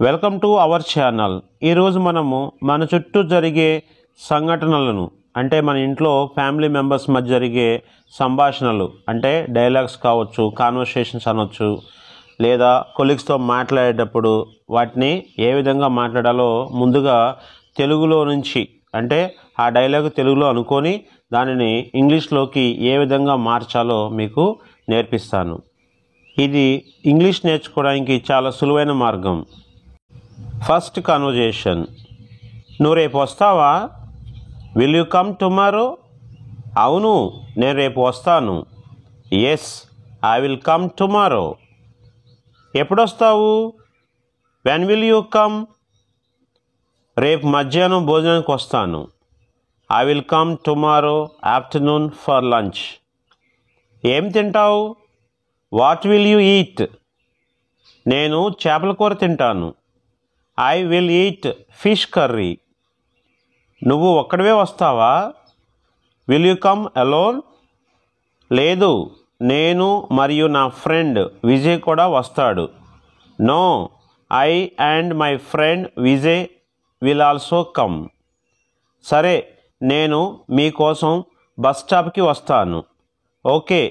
Welcome to our channel. ఈరోజు మనము మన చుట్టూ జరిగే సంఘటనలను అంటే మన ఇంట్లో ఫ్యామిలీ మెంబర్స్ మధ్య జరిగే సంభాషణలు అంటే డైలాగ్స్ కావచ్చు, కాన్వర్సేషన్స్ అనొచ్చు, లేదా కొలీగ్స్తో మాట్లాడేటప్పుడు వాటిని ఏ విధంగా మాట్లాడాలో ముందుగా తెలుగులో నుంచి అంటే ఆ డైలాగ్ తెలుగులో అనుకొని దానిని ఇంగ్లీష్లోకి ఏ విధంగా మార్చాలో మీకు నేర్పిస్తాను. ఇది ఇంగ్లీష్ నేర్చుకోవడానికి చాలా సులువైన మార్గం. First conversation. నువ్వు రేపు వస్తావా? Will you come tomorrow? అవును, నేను రేపు వస్తాను. Yes, I will come tomorrow. ఎప్పుడు వస్తావు? When will you come? రేపు మధ్యాహ్నం భోజనానికి వస్తాను. I will come tomorrow afternoon for lunch. ఏం తింటావు? What will you eat? నేను చేపల కూర తింటాను. I will eat fish curry. నువ్వు ఒక్కడివే వస్తావా? Will you come alone? లేదు, నేను మరియు నా ఫ్రెండ్ విజయ్ కూడా వస్తాడు. No, I and my friend Vijay will also come. సరే, నేను మీకోసం బస్ స్టాప్కి వస్తాను. Okay,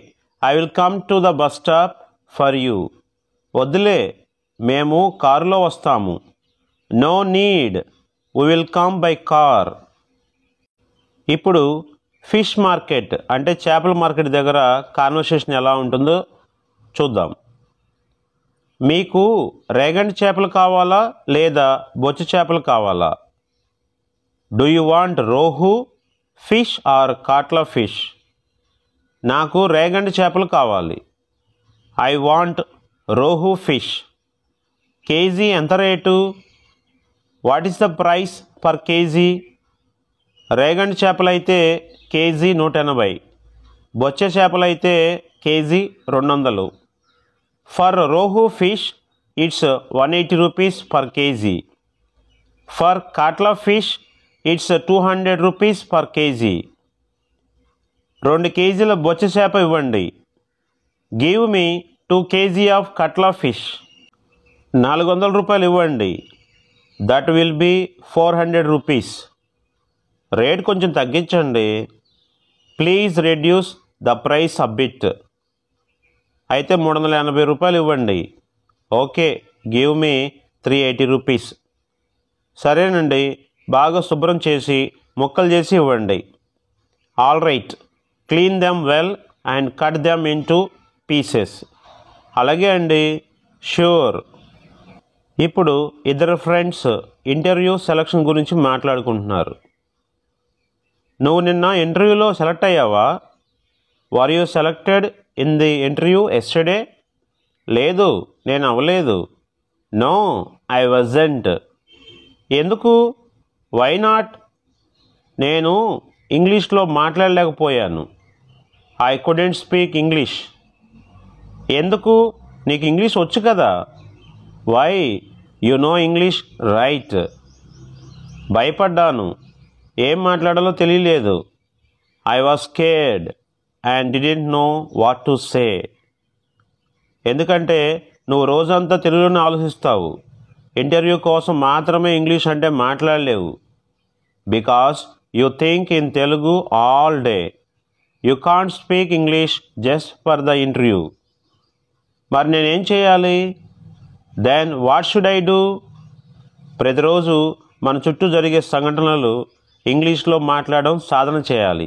I will come to the bus stop for you. వద్దులే, మేము కారులో వస్తాము. No need, we will come by car. ఇప్పుడు ఫిష్ మార్కెట్ అంటే చేపల మార్కెట్ దగ్గర కాన్వర్సేషన్ ఎలా ఉంటుందో చూద్దాం. మీకు రేగండి చేపలు కావాలా లేదా బొచ్చు చేపలు కావాలా? Do you want rohu fish or catla fish? నాకు రేగండి చేపలు కావాలి. I want rohu fish. K G ఎంత rate? What is the price per K G? రేగండి చేపలైతే కేజీ 180, బొచ్చే చేపలైతే K G 200. For rohu fish it's 180 rupees per K G. For catla fish it's 200 rupees per K G. 2 కేజీల బొచ్చ చేప ఇవ్వండి. Give me 2 K G of catla fish. 400 రూపాయలు ఇవ్వండి. That will be 400 rupees. Rate కొంచెం తగ్గించండి. Please reduce the price a bit. అయితే 380 రూపాయలు ఇవ్వండి. Okay, give me 380 rupees. సరేనండి, బాగా శుభ్రం చేసి ముక్కలు చేసి ఇవ్వండి. All right, clean them well and cut them into pieces. అలాగే అండి, ష్యూర్. ఇప్పుడు ఇద్దరు ఫ్రెండ్స్ ఇంటర్వ్యూ సెలక్షన్ గురించి మాట్లాడుకుంటున్నారు. నువ్వు నిన్న ఇంటర్వ్యూలో సెలెక్ట్ అయ్యావా? Were you selected in the interview yesterday? లేదు, నేను అవ్వలేదు. No, I wasn't. ఎందుకు? Why not? నేను ఇంగ్లీష్లో మాట్లాడలేకపోయాను. I couldn't speak English. ఎందుకు? నీకు ఇంగ్లీష్ వచ్చు కదా. Why? You know English right. భయపడ్డాను, ఏం మాట్లాడాలో తెలియలేదు. I was scared and didn't know what to say. ఎందుకంటే నువ్వు రోజంతా తెలుగులోనే ఆలోచిస్తావు. ఇంటర్వ్యూ కోసం మాత్రమే ఇంగ్లీష్ అంటే మాట్లాడలేవు. Because you think in Telugu all day. You can't speak English just for the interview. మరి నేనేం చేయాలి? Then what should I do? ప్రతిరోజు మన చుట్టూ జరిగే సంఘటనలు ఇంగ్లీష్లో మాట్లాడడం సాధన చేయాలి.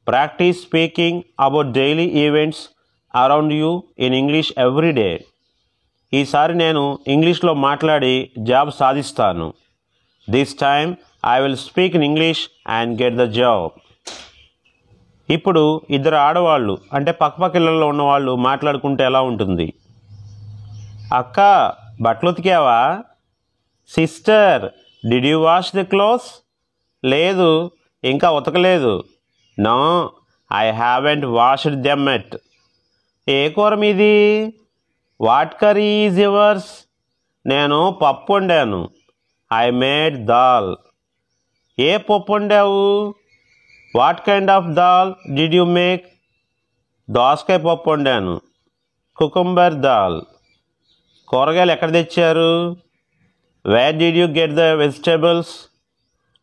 Practice speaking about daily events around you in English every day. ఈసారి నేను ఇంగ్లీష్లో మాట్లాడి జాబ్ సాధిస్తాను. This time I will speak in English and get the job. ఇప్పుడు ఇద్దరు ఆడవాళ్ళు అంటే పక్కపక్కలలో ఉన్నవాళ్ళు మాట్లాడుకుంటే ఎలా ఉంటుంది? అక్క, బట్టలు ఉతికావా? Sister, did you wash the clothes? లేదు, ఇంకా ఉతకలేదు. No, I haven't washed them yet. ఏ కూర మీది? What curry is yours? నేను పప్పు వండాను. I made dal. ఏ పప్పు వండావు? What kind of dal did you make? దోసకాయ పప్పు వండాను. కుకుంబర్ దాల్. కూరగాయలు ఎక్కడ తెచ్చారు? Where did you get the vegetables?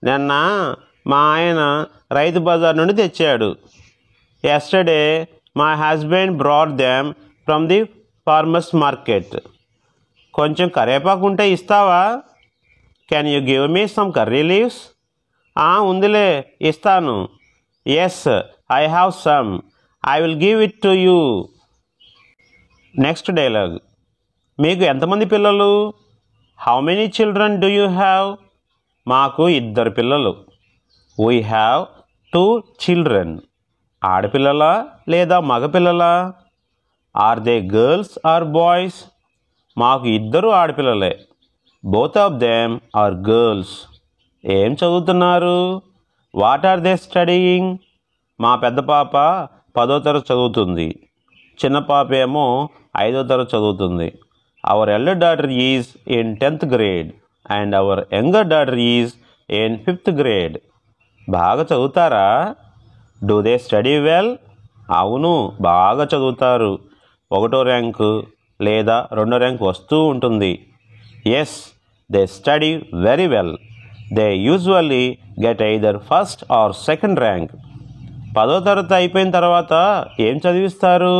నిన్న మా ఆయన రైతు బజార్ నుండి తెచ్చాడు. Yesterday my husband brought them from the farmers market. కొంచెం కరివేపాకు ఉంటే ఇస్తావా? Can you give me some curry leaves? ఉందిలే, ఇస్తాను. Yes, I have some. I will give it to you. Next dialogue. మీకు ఎంతమంది పిల్లలు? How many children do you have? మాకు 2 పిల్లలు. We have 2 children. ఆడపిల్లలా లేదా మగపిల్లలా? Are they girls or boys? మాకు 2 ఆడపిల్లలే. Both of them are girls. ఏం చదువుతున్నారు? What are they studying? మా పెద్ద పాప 10వ తరగతి చదువుతుంది. చిన్న పాప ఏమో 5వ తరగతి చదువుతుంది. Our elder daughter is in 10th grade and our younger daughter is in 5th grade. బాగా చదువుతారా? Do they study well? అవును, బాగా చదువుతారు. 1వ ర్యాంకు లేదా 2వ ర్యాంకు వస్తూ ఉంటుంది. Yes, they study very well. They usually get either first or second rank. 10వ తరగతి అయిపోయిన తర్వాత ఏం చదివిస్తారు?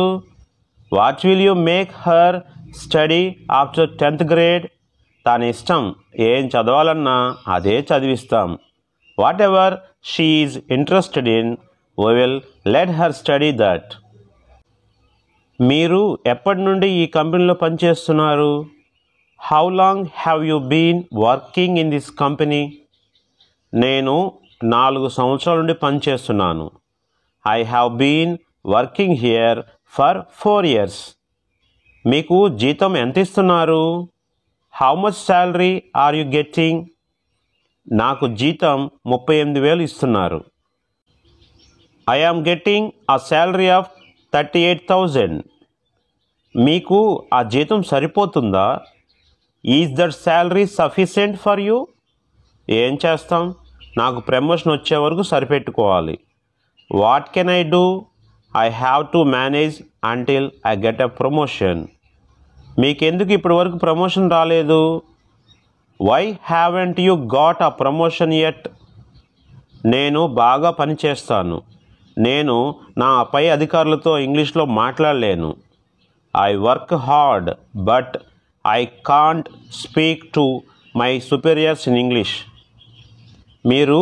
What will you make her study after 10th grade? తన ఇష్టం, ఏం చదవాలన్నా అదే చదివిస్తాం. Whatever she is interested in, we will let her study that. మీరు ఎప్పటి నుండి ఈ కంపెనీలో పనిచేస్తున్నారు? How long have you been working in this company? నేను 4 సంవత్సరాల నుండి పనిచేస్తున్నాను. I have been working here for 4 years. మీకు జీతం ఎంత ఇస్తున్నారు? How much salary are you getting? నాకు జీతం 38,000 ఇస్తున్నారు. I am getting a salary of 38,000. మీకు ఆ జీతం సరిపోతుందా? Is that salary sufficient for you? ఏం చేస్తాం, నాకు ప్రమోషన్ వచ్చే వరకు సరిపెట్టుకోవాలి. What can I do? I have to manage until I get a promotion. మీకెందుకు ఇప్పటి వరకు ప్రమోషన్ రాలేదు? Why haven't you got a promotion yet? నేను బాగా పనిచేస్తాను. నేను నా పై అధికారులతో ఇంగ్లీష్లో మాట్లాడలేను. I work hard but I can't speak to my superiors in English. మీరు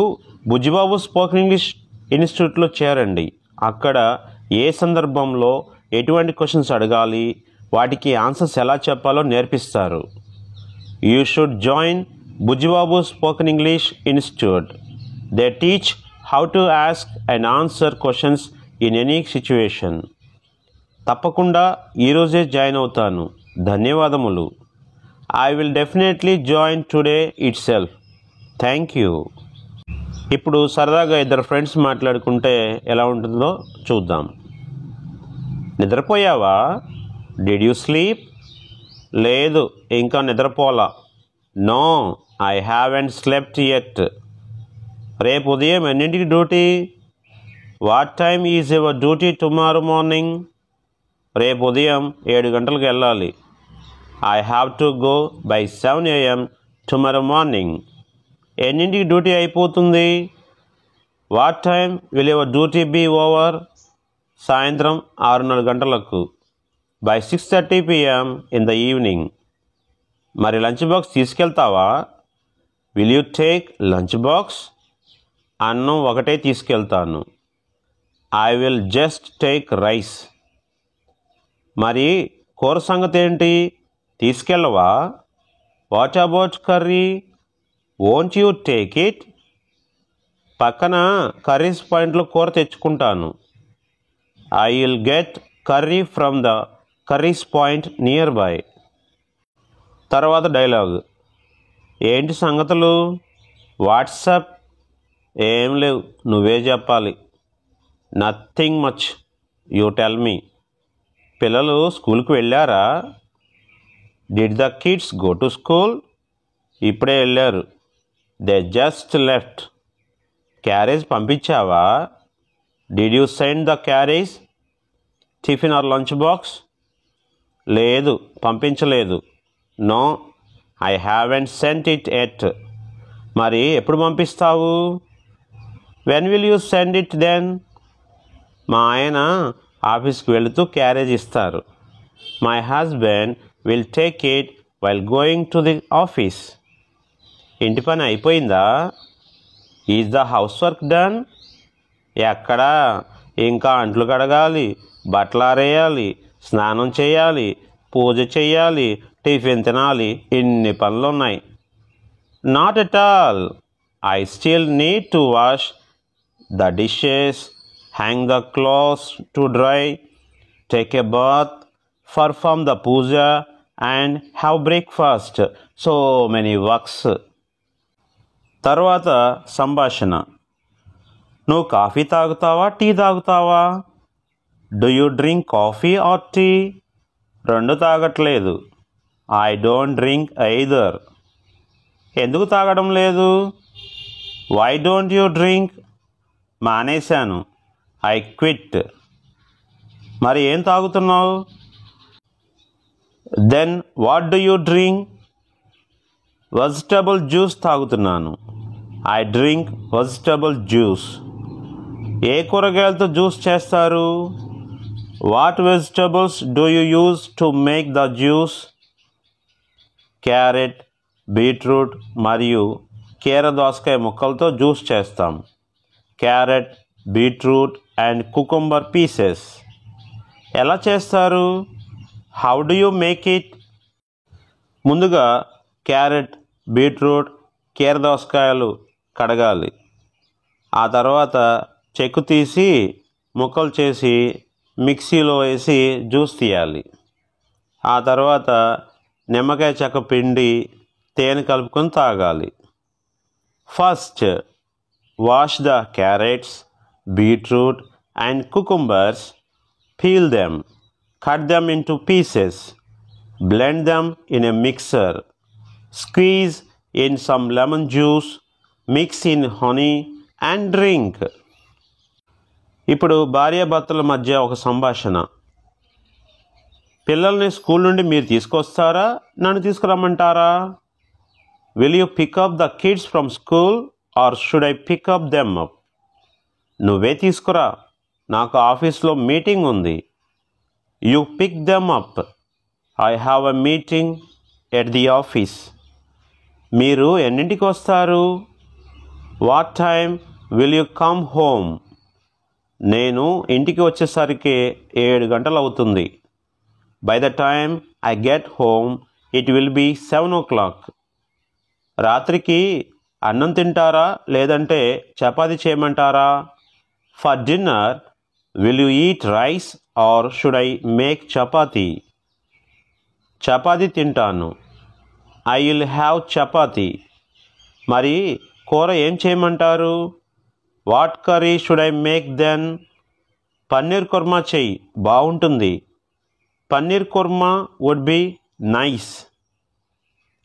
బుజ్జిబాబు స్పోకెన్ ఇంగ్లీష్ ఇన్స్టిట్యూట్లో చేరండి. అక్కడ ఏ సందర్భంలో ఎటువంటి క్వశ్చన్స్ అడగాలి, వాటికి ఆన్సర్స్ ఎలా చెప్పాలో నేర్పిస్తారు. You should join Bujjibabu spoken English institute. They teach how to ask and answer questions in any situation. తప్పకుండా ఈరోజే జాయిన్ అవుతాను. ధన్యవాదములు. I will definitely join today itself. Thank you. ఇప్పుడు సరదాగా 2 ఫ్రెండ్స్ మాట్లాడుకుంటే ఎలా ఉంటుందో చూద్దాం. నిద్రపోయావా? Did you sleep? లేదు, ఇంకా నిద్రపోలా. No, I haven't slept yet. రేపు ఉదయం ఎన్నింటికి duty? What time is your duty tomorrow morning? రేపు ఉదయం 7 గంటలకు వెళ్ళాలి. I have to go by 7 AM tomorrow morning. ఎన్నింటికి డ్యూటీ అయిపోతుంది? What time will your duty be over? సాయంత్రం 6:30 గంటలకు. By 6:30 PM in the evening. మరి లంచ్ బాక్స్ తీసుకెళ్తావా? Will you take lunch box? అన్నం ఒకటే తీసుకెళ్తాను. I will just take rice. మరి కూర సంగతి ఏంటి? తీసుకెళ్ళవా? What about curry? Won't you take it? పక్కన కర్రీస్ పాయింట్లో కూర తెచ్చుకుంటాను. I will get curry from the curries point nearby. తర్వాత డైలాగ్. ఏంటి సంగతులు? వాట్సాప్? ఏం లేవు, నువ్వే చెప్పాలి. Nothing much, you tell me. పిల్లలు స్కూల్కి వెళ్ళారా? Did the kids go to school? ఇప్పుడే వెళ్ళారు. They just left. క్యారేజ్ పంపించావా? Did you send the carriage? Tiffin or lunch box? లేదు, పంపించలేదు. No, I haven't sent it yet. మరి ఎప్పుడు పంపిస్తావు? When will you send it then? మా ఆయన ఆఫీస్కి వెళుతూ క్యారేజ్ ఇస్తారు. My husband will take it while going to the office. ఇంటి పని అయిపోయిందా? Is the house work done? ఎక్కడా, ఇంకా అంట్లు కడగాలి, బట్టలు ఆరేయాలి, స్నానం చేయాలి, పూజ చేయాలి, టిఫిన్ తినాలి, ఇన్ని పనులు ఉన్నాయి. Not at all. I still need to wash the dishes, hang the clothes to dry, take a bath, perform the puja and have breakfast. So many works. తర్వాత సంభాషణ. నువ్వు కాఫీ తాగుతావా, టీ తాగుతావా? Do you drink coffee or tea? రెండు తాగట్లేదు. I don't drink either. ఎందుకు తాగడం లేదు? Why don't you drink? మానేశాను. I quit. మరి ఏం తాగుతున్నావు? Then what do you drink? Vegetable juice తాగుతున్నాను. I drink vegetable juice. ఏ కూరగాయలతో జ్యూస్ చేస్తారు? What vegetables do you use to make the juice? Carrot, beetroot మరియు కీర దోసకాయ ముక్కలతో జ్యూస్ చేస్తాం. Carrot, beetroot and cucumber pieces. ఎలా చేస్తారు? How do you make it? ముందుగా క్యారెట్, బీట్రూట్, కీర దోసకాయలు కడగాలి. ఆ తర్వాత చెక్కు తీసి ముక్కలు చేసి మిక్సీలో వేసి జ్యూస్ తీయాలి. ఆ తర్వాత నిమ్మకాయ చెక్క పిండి తేనె కలుపుకొని తాగాలి. First wash the carrots, beetroot and cucumbers, peel them, cut them into pieces, blend them in a mixer, squeeze in some lemon juice, mix in honey and drink. ఇప్పుడు భార్యాభర్తల మధ్య ఒక సంభాషణ. పిల్లల్ని స్కూల్ నుండి మీరు తీసుకొస్తారా, నన్ను తీసుకురమ్మంటారా? Will you pick up the kids from school or should I pick up them up? నువ్వే తీసుకురా, నాకు ఆఫీస్లో మీటింగ్ ఉంది. You pick them up, I have a meeting at the office. మీరు ఎన్నింటికి వస్తారు? What time will you come home? నేను ఇంటికి వచ్చేసరికి 7 గంటలు అవుతుంది. By the time I get home it will be 7 o'clock. రాత్రికి అన్నం తింటారా, లేదంటే చపాతీ చేయమంటారా? For dinner will you eat rice or should I make chapati? Chapati తింటాను. I will have chapati. మరి కూర ఏం చేయమంటారు? What curry should I make then? Paneer korma చెయ్యి, బాగుంటుంది. Paneer korma would be nice.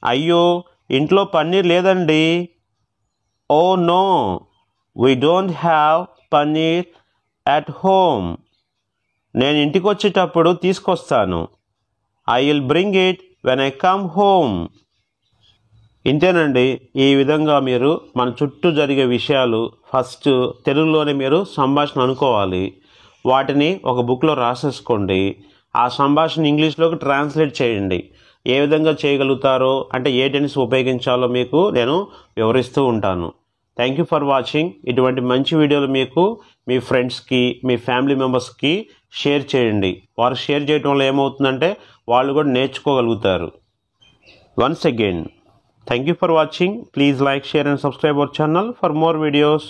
అయ్యో, ఇంట్లో పన్నీర్ లేదండి. Oh no, we don't have paneer at home. నేను ఇంటికి వచ్చేటప్పుడు తీసుకొస్తాను. I will bring it when I come home. ఇంతేనండి. ఈ విధంగా మీరు మన చుట్టూ జరిగే విషయాలు ఫస్ట్ తెలుగులోనే మీరు సంభాషణ అనుకోవాలి. వాటిని ఒక బుక్లో రాసేసుకోండి. ఆ సంభాషణ ఇంగ్లీష్లోకి ట్రాన్స్లేట్ చేయండి. ఏ విధంగా చేయగలుగుతారో, అంటే ఏ టెన్స్ ఉపయోగించాలో మీకు నేను వివరిస్తూ ఉంటాను. Thank you for watching. ఇటువంటి మంచి వీడియోలు మీకు మీ ఫ్రెండ్స్కి, మీ ఫ్యామిలీ మెంబర్స్కి షేర్ చేయండి. వారు షేర్ చేయడం వల్ల ఏమవుతుందంటే వాళ్ళు కూడా నేర్చుకోగలుగుతారు. Once again, thank you for watching. Please like, share and subscribe our channel for more videos.